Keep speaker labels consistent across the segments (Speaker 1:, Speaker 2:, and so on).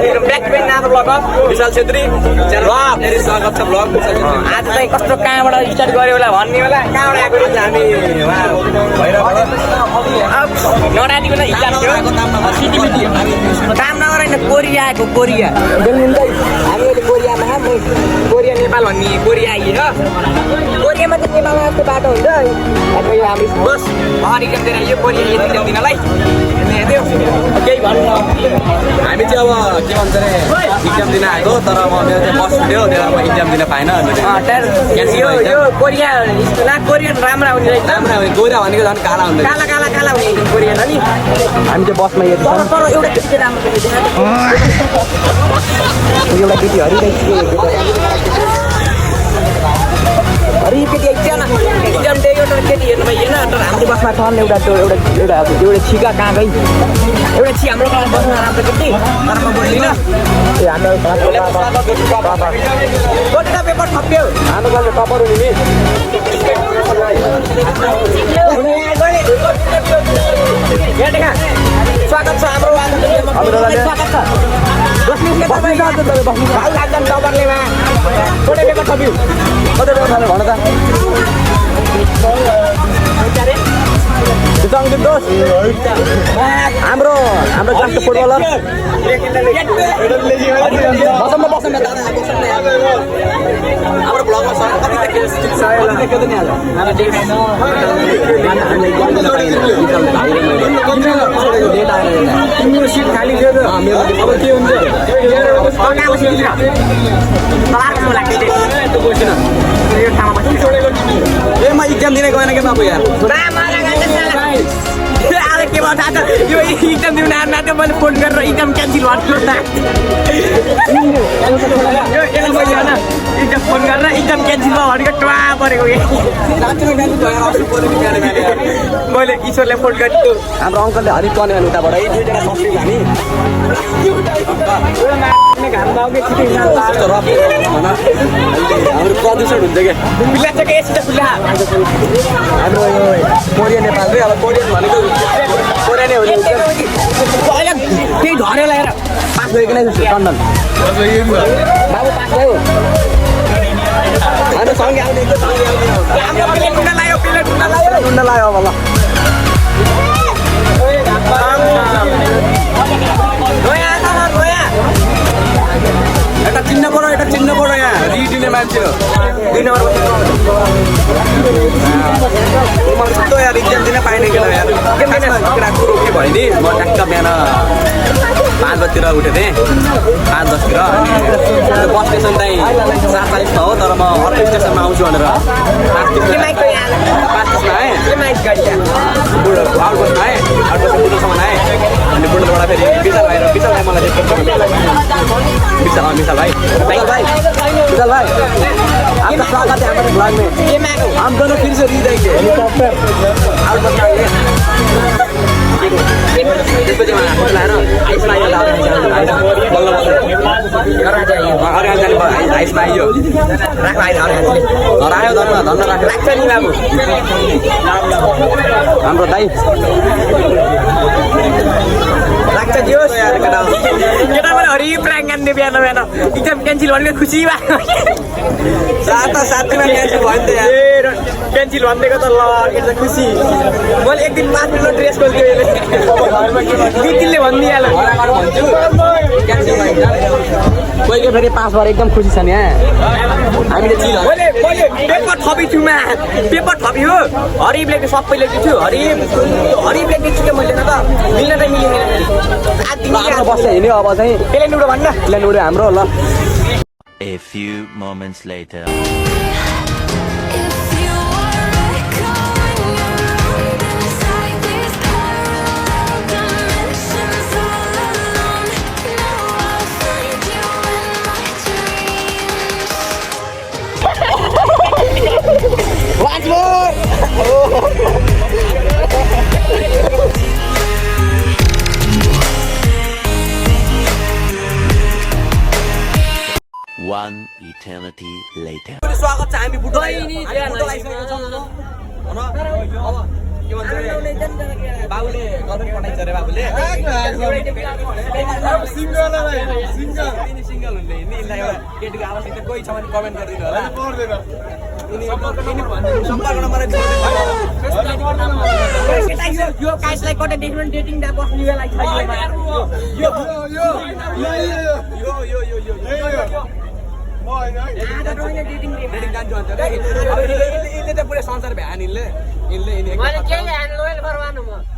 Speaker 1: Back pain नाम blog Vishal Chhetri blog मेरो स्वागत छ ब्लग आज चाहिँ कस्तो कहाँबाट स्टार्ट गर्यो होला भन्ने होला कहाँबाट आएको रहेछ हामी नरानीको त इक्जाम थियो सिटिमिटी काम नगरेन कोरिया आएको कोरिया हामी अहिले कोरियामा कोरिया नेपाल भन्ने कोरिया आइए हो कोरियामा चाहिँ नेपालमा जस्तो बाटो हुन्छ हामी बस इक्जाम दिएर आइयो कोरिया इक्जाम दिनलाई केही भन्नु हामी चाहिँ अब के भन्छ अरे इक्जाम दिन आएको तर म मेरो चाहिँ बस थियो त्यही म इक्जाम दिन पाइनँ यो कोरिया कोरियन राम्रा हुने राम्रा हुने कोरिया भनेको झन् काला हुने काला काला काला हुने कोरियन हो नि हामी चाहिँ बसमा हेर्छौँ तर एउटा केटी राम्रो एउटा केटी केटी एकजना इक्जाम दिएको एउटा केटी हेर्नु भएन तर हाम्रो बसमा छन् एउटा छिका कहाँ गई एउटा छि हाम्रो क्लास बस्न राम्रो केटी तर म बोल्दिनँ ए हाम्रो क्लासको पेपर थप्यो हाम्रो क्लासको टपर हुने स्वागत छ हाम्रो स्वागत छ टपरलेमा कति पेपर थप्यो कति पेपर थप्यो भन त हाम्रो क्लासको फुटबलर हाम्रो ब्लगमा तिम्रो सिट खाली थियो त अब के हुन्छ ए म इक्जाम दिन गएन क्या बाबु यार के भन्दा यो इक्जाम दिनु आएको मैले फोन गरेर इक्जाम क्यान्सल भन्छु इक्जाम फोन गरेर इक्जाम क्यान्सल भयो भनेको टुवा परेको मैले ईश्वरलाई फोन गरेको हाम्रो अङ्कलले हरिक गर्ने भने उताबाट दुईजना सक्छौँ हाम्रो प्रदूषण हुन्छ क्या हाम्रो यो कोरिया नेपाल चाहिँ अब कोरियन भनेको कोरिया नै हो त्यही झऱ्यो लगाएर पास भएको नै टन्डन बाबु पास भयो अन्त सँगै आउने टुन्डा लाग्यो अब ल एउटा चिन्न पऱ्यो यहाँ रिदिने मान्छे हो 2 नम्बर यार इक्जाम दिन पाइने कि यार कुरो के भयो नि म ट्याक्क बिहान 5 बजीतिर उठेको थिएँ 5-10 तिर बस स्टेसन चाहिँ 7:40 हो तर म अर्को स्टेसनमा आउँछु भनेर 5:30मा आएँ आउटबसमा आएँ आउटबसमा बुढोसम्म आएँ अनि बुढोबाट फेरि विशाल भाइ मलाई विशाल भाइ आपका स्वागत है हमारे ब्लॉग में हम दोनों फिर से रीदेंगे हेलीकॉप्टर आउटबसमा आइए त्यसपछि आइसमा आइयो आइसमा आइयो राख्यो धन्न राख्छ नि बाबु हाम्रो दाइ राख्छ दियोस् केटा पनि हरि प्राङ गान्ने बिहान इक्जाम क्यान्सल भनेको खुसी भएको साथीमा क्यान्सल भयो नि त यार क्यान्सल भनिदिएको त ल के खुसी मैले एक दिन 5 मिनट ड्रेस खोल्थ्यो दिदीले भनिदिइहाल्यो कोही फेरि पास भएर एकदम खुसी छ नि हामीले पेपर थपिछुमा पेपर थप्यो हरिब लेख्नु सबै लेख्छु हरिब लेख्छु क्या मैले त मिल्न त मिलेन बस्छ हिँड्यो अब चाहिँ प्लेन उडो भन्न प्लेन उडो हाम्रो ल
Speaker 2: A few moments later
Speaker 1: Once more!
Speaker 2: One eternity later.
Speaker 1: स्वागत छ हामी बुढो आइसकेको छौँ अब के भन्छ बाबुले गर्दै पठाइन्छ अरे बाबुले सिङ्गल हुँदै यिनीलाई एउटा केटीको आवश्यकता कोही छ भने कमेन्ट गरिदिनु होला सम्पर्क नम्बर यो काइसलाई कतै डेटिङ दा बस्ने बेला छ यो पुरै संसार भ्यान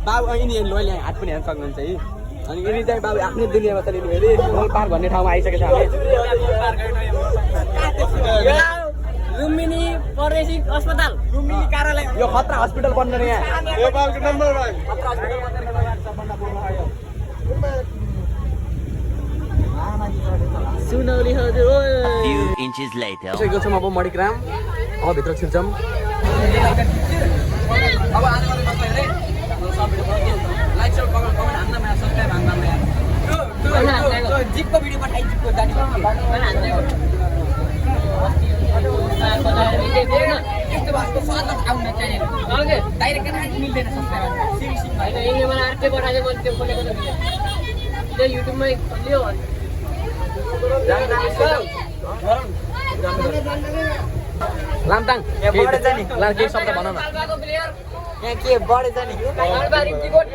Speaker 1: बाबु यिनी लोयल हात पनि हान्न सक्नुहुन्छ है अनि यिनी चाहिँ बाबु आफ्नै दुनियाँमा छ लिनु फेरि लोल पार्क भन्ने ठाउँमा आइसकेको छ हामी
Speaker 3: लुम्बिनी फोरेन्सिक अस्पताल
Speaker 1: लुम्बिनी कार्यालय यो खतरा हस्पिटल बन्द रे यहाँ नेपालको नम्बर 1 खतरा हस्पिटल
Speaker 3: सुनौली हजुर ओए
Speaker 2: Few inches later.
Speaker 1: सकेको छौँ अब मणिग्राम अब भित्र छिर्छौँ अब आज मात्रै बस्छ हेरे सब भिडियो लाइक शेयर कमेन्ट हान्न मलाई सब्स्क्राइब हान्न मलाई जिपको भिडियो पठाइ जिपको जानी यस्तो भाषाको स्वाद आउन च्यानल ओके डाइरेक्ट गर्न मिल्दैन सब्स्क्राइब सिरिसी
Speaker 3: हैन यिनले मलाई आर्टे पठाए मैले त्यो खोलेको त त्यो युट्युबमै खोल्यो
Speaker 1: लामटाङ ला केही शब्द भन न
Speaker 3: पाल्पाको प्लेयर
Speaker 1: यहाँ के बढेछ नि
Speaker 3: पाल्पा रिप्टिकोट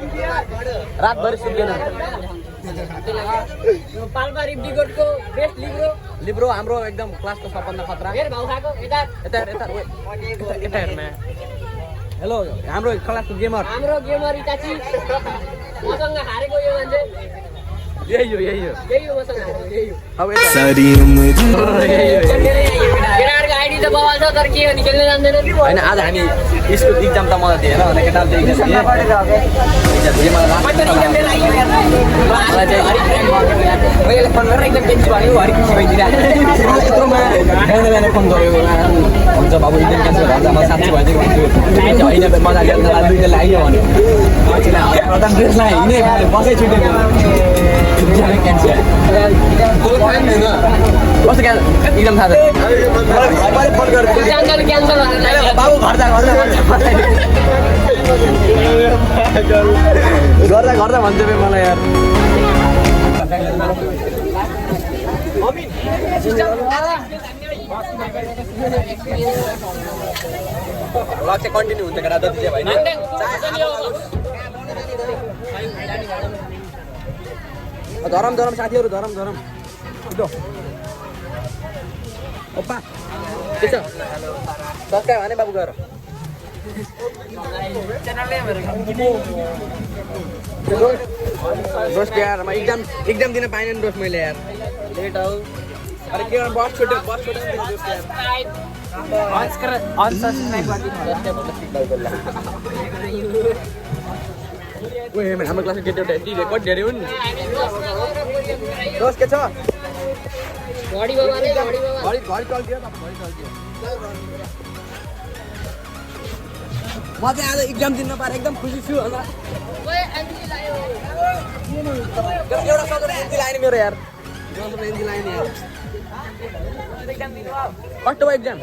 Speaker 1: रातभरि सुत्दैन
Speaker 3: पाल्पा रिप्टिकोटको बेस्ट
Speaker 1: लिब्रो हाम्रो एकदम क्लासको सबभन्दा खतरा
Speaker 3: फेरि भाउ खाएको यता
Speaker 1: यता हेर्न हेलो हाम्रो क्लासको गेमर
Speaker 3: हाम्रो गेमर इटाची मसँग हारेको यो मान्छे
Speaker 1: यही हो
Speaker 3: मसँग हारेको यही हो
Speaker 1: अब यता
Speaker 3: केटाहरूको आइडी त बवाल छ तर के हो नि खेल्न जान्दैन
Speaker 1: होइन आज हामी स्कुल इक्जाम त मलाई दिएन भने केटाहरूले इक्जाम दिए मैले फोन गरेर एकदम टेन्सन भयो हरि खुसी भइदिरहेको बिहान फोन गऱ्यो हुन्छ बाबु इक्जाम क्यान्सल भन्छ म साँच्चै भइदिएको भन्छु होइन मजा ल्याउन दुईजना आइयो भने प्रधान ड्रेसलाई हिँडे बसै छुटेको क्यान्सल कस्तो इक्जाम थाहा छ फोन गरेर
Speaker 3: क्यान्सल
Speaker 1: बाबु घर जा गर्दा भन्छ बे मलाई यार लक्ष्य कन्टिन्यू हुन्छ केटा जति चाहिँ होइन धरम साथीहरू धरम ओप्पा के छ सब्स्क्राइब हाने बाबु गएर दोस्त यार म इक्जाम दिन पाएन नि दोस्त मैले यार लेट हौ अरे के गर्नु बस छुट्यो दोस्त यार अनसब्स्क्राइब ओए हाम्रो क्लासको केटा यति रेकर्ड धेरै हो नि दोस्त के छ
Speaker 3: घडी बाबा
Speaker 1: घडी चल्दियो म चाहिँ आज इक्जाम दिन नपाएर एकदम खुसी छु होला एउटा सजिलो एन्जी लाइन मेरो यार एन्जी लाइन यार कस्तो भयो इक्जाम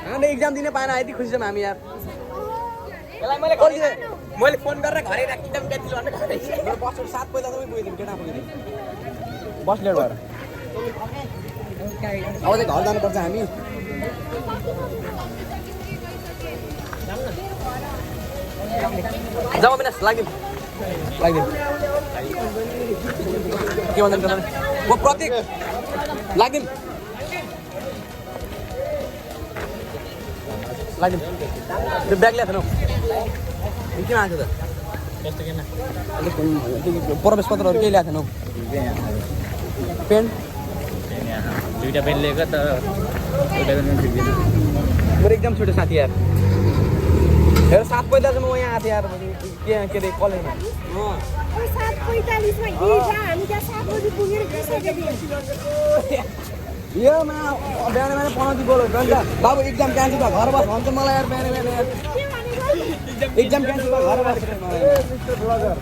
Speaker 1: हामीले इक्जाम दिन पाएन यति खुसी छौँ हामी यार मैले फोन गरेर घरै एकदम क्यान्सल भनेर बस 7 पहिला सबै पुगिदिउँ केटा पुगिदिउँ बस लेट भएर अब चाहिँ घर जानुपर्छ हामी जाऊ बिनास लाग्दिउँ के भन्छ म प्रतीक लाग्दिउँ त्यो ब्याग ल्याएको थिएन किन आएको त प्रवेश पत्रहरू केही ल्याएको थिएन पेन
Speaker 4: दुईटा पेन लिएको त एउटा पेन ठिक्दैन
Speaker 1: मेरो एकदम छोटो साथी यार हेर 7:45 मा म यहाँ आएको थिएँ यार के अरे कलेजमा
Speaker 5: 7:45 मा हिजो हामी त्यहाँ 7 बजे पुगेर
Speaker 1: यो बिहान पनाउती बोल्यो भन्छ बाबु इक्जाम क्यान्सल भयो घर बस भन्छ मलाई यार बिहान यार इक्जाम क्यान्सल भयो घर बस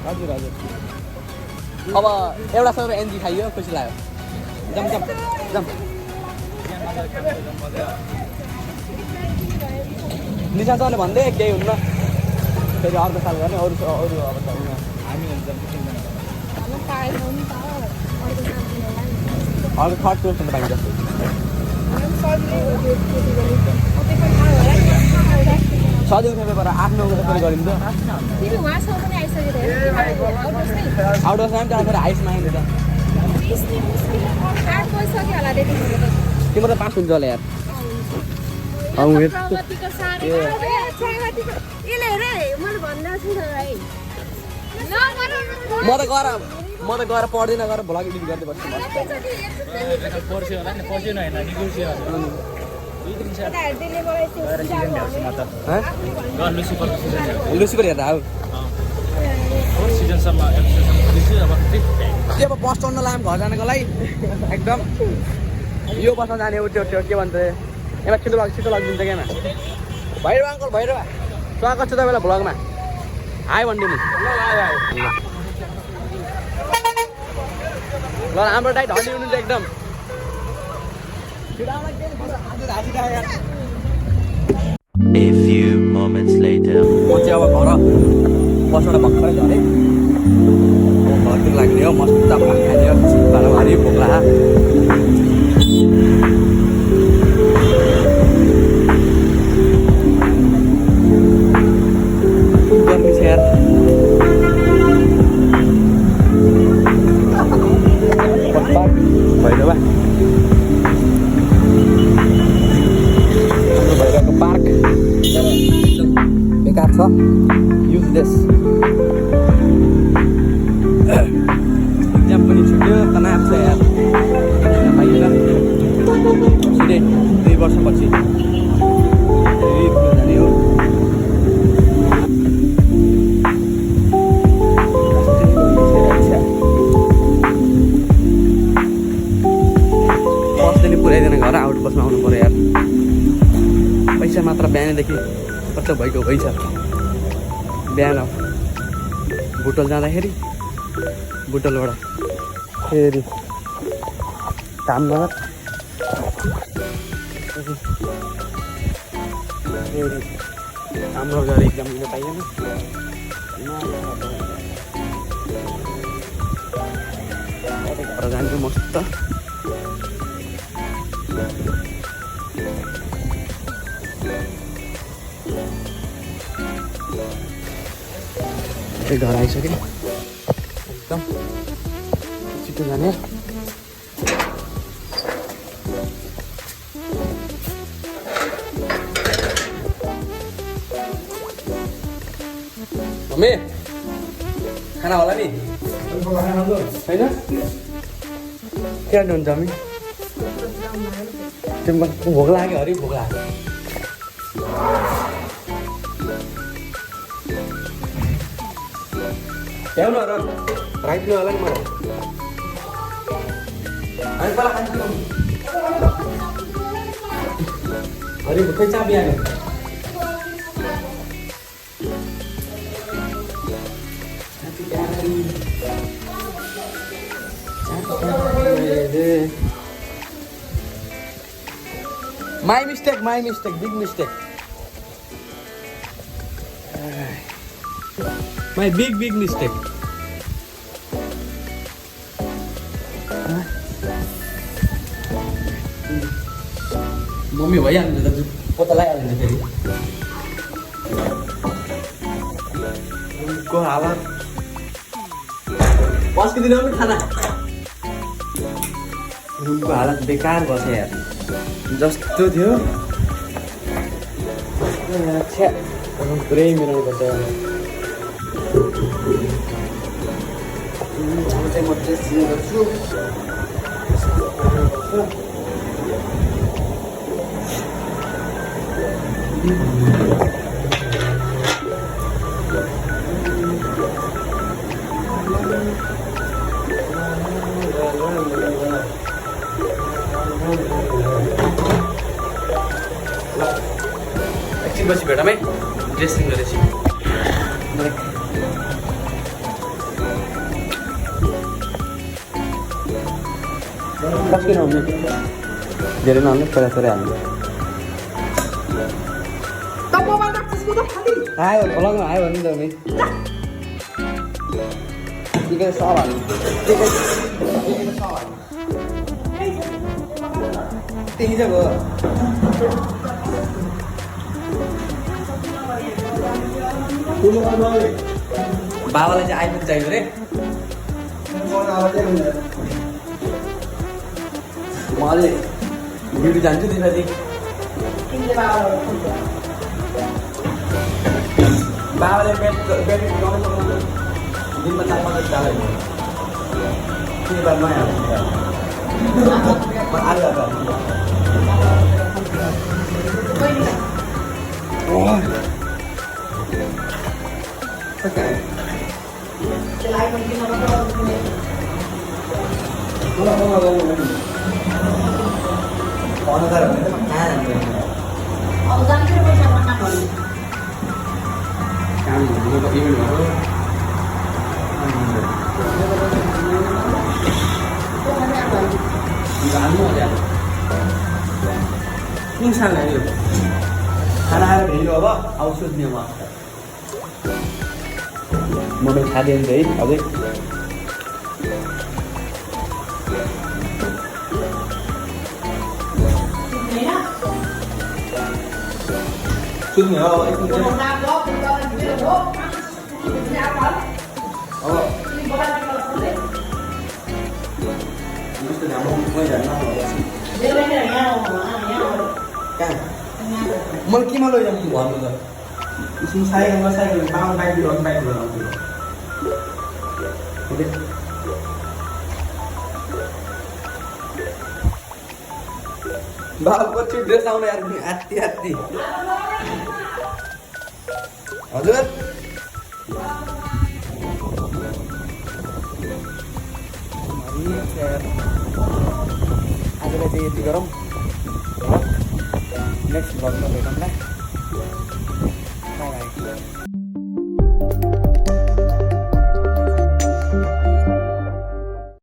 Speaker 1: हजुर अब एउटा सबै एनजी खाइयो खुसी लाग्यो जम निशा सरले भन्दै केही हुन्न फेरि अर्को साल गर्ने अरू अब
Speaker 5: पाएन नि त अर्को साथीहरूलाई
Speaker 1: अर्को थर्ड क्वेसन पाइन्छ
Speaker 5: सजिलै हो त्यो त्यति बेला कतै पनि थाहा होला नि
Speaker 1: सजिलो पेपर 8-9 पेपर गरिन्छ
Speaker 5: तिमी उहाँसँग पनि आइसकेको थियौ
Speaker 1: आउट अफ टाइम त आएर हाइसमा आइन्छ त
Speaker 5: 20 दिन मुस्किल 8 बजिसक्यो होला त्यतिखेर त
Speaker 1: तिम्रो त पास हुन्छ होला यार वेट
Speaker 5: प्रगतिको साह्रै प्रगतिको यसले हेरे मैले भन्दा छु त भाइ
Speaker 1: म त गएर पढ्दिनँ गएर भ्लग एडिट गर्दै बस्छु
Speaker 4: पर्स्यो होला नि पर्स्यो नहेर्न निकुल्स्यो
Speaker 1: लुसिफर हेर्दा हो
Speaker 4: सिजनसम्म अब
Speaker 1: के अब बस चढ्न लाग्यो घर जानको लागि एकदम यो बसमा जाने हो त्यो के भन्छ यहाँ छिटो लगिदिन्छ क्या भैरव अङ्कल भैरव स्वागत छ तपाईँलाई भ्लगमा हाई भनिदिनु ल हाम्रो टाइट हल्ली हुनुहुन्छ एकदम
Speaker 2: A few moments later.
Speaker 1: म चाहिँ अब घर बसबाट भर्खरै झरेँ घरतिर लाग्ने हो मस्त भात खाने हो भारी भोक लाग्यो गर्मी छ यार भैरव भैरवको पार्क बेकार छ युजलेस इक्जाम पनि छुट्यो तनाव छ यार पाइएन सिधै 2 वर्षपछि जाने हो बसले पुऱ्याइदिने घर आउट बसमा आउनु पऱ्यो यार पैसा मात्र बिहानदेखि खर्च भएको भइछ बिहान बुटोल जाँदाखेरि बुटोलबाट फेरि कामनगर फेरि कामनगर गएर इक्जाम दिन पाइएन घर जान्छु मस्त घर आइसक्यो एकदम छिटो जाने मम्मी खाना होला नि होइन के हुन्छ मम्मी तिम्रो भोक लाग्यो अरे भोक लाग्यो ल्याउनु र राखिदिनु होला नि मलाई हामी पहिला खान्छौँ अरे भोकै चा बिहान My mistake, big mistake. My big mistake. Mummy भइहाल्नु त पोता लगाइहाल्नु फेरि को हालत बसको दिनमा पनि खाना रुमको हालत बेकार बस्यो यार जस्तो थियो अच्छा पुरै मिलाउनु पर्छ चाहिँ म टेस्ट गर्छु एकछिन पछि भेटौँ है ड्रेसिङ गरेपछि कसरी नहुने धेरै नहाल्नु थोरै थोरै हाल्नु आयो भ्लगमा आयो भने त के सब हाल्नु त्यही चाहिँ भयो बाबालाई चाहिँ आइफोन चाहियो रे उहाँले ड्युटी जान्छु त्यसपछि बाबाले ब्याट्री दिनमा 4-5 चाल्यो के बात नयाँ खाना आएर भेट्नु अब आउँछु नि म मोबाइल खाँदै हुन्छ है अझै सुन्ने हो मैले केमा लैजाउँ कि भन्नु त एकछिन साइकलमा बाबा बाइक आउँछु बाबुको चाहिँ ड्रेस आउने आत्ती हजुर आजलाई चाहिँ यति गरौँ नेक्स्ट भ्लगमा भेटौँला बाई बाई